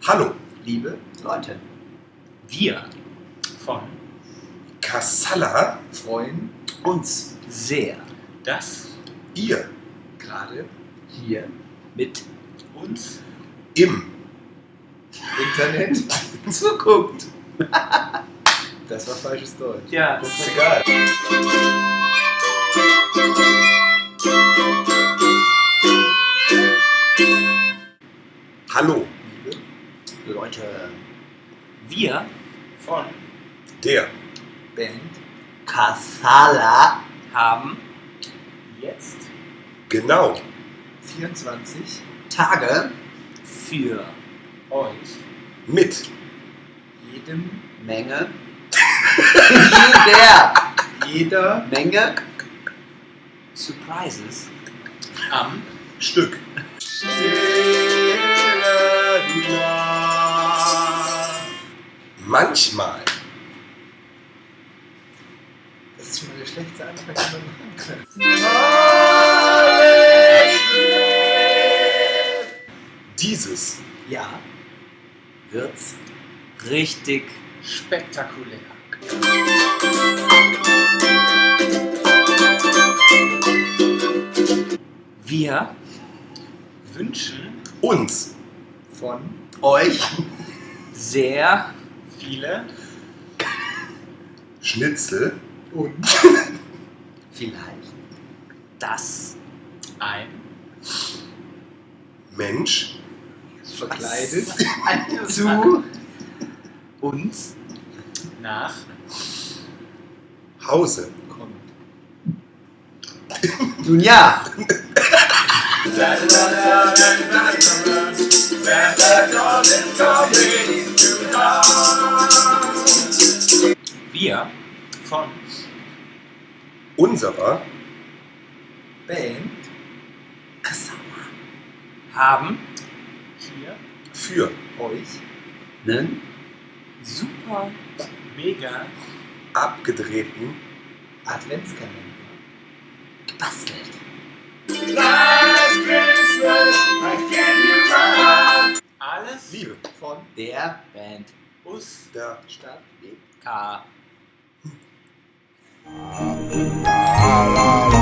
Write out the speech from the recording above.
Hallo, liebe Leute, Wir von Kassala, freuen uns sehr, das ihr gerade hier mit uns im Internet zuguckt. Das war falsches Deutsch. Ja, Das ist egal. Hallo, Liebe Leute, wir von der Band Kassala haben jetzt genau 24 Tage für euch mit jedem, Menge jeder Menge Surprises am Stück. Manchmal Das ist schon mal der schlechteste Anfang, den man machen kann. dieses Ja, wird's richtig spektakulär. Wir wünschen uns von euch sehr viele Schnitzel und vielleicht das ein Mensch verkleidet zu uns nach Hause kommt. nun ja. Wir von unserer Band haben hier für euch einen super mega abgedrehten Adventskalender gebastelt. Alles Liebe von der Band Us der Stadt K. La la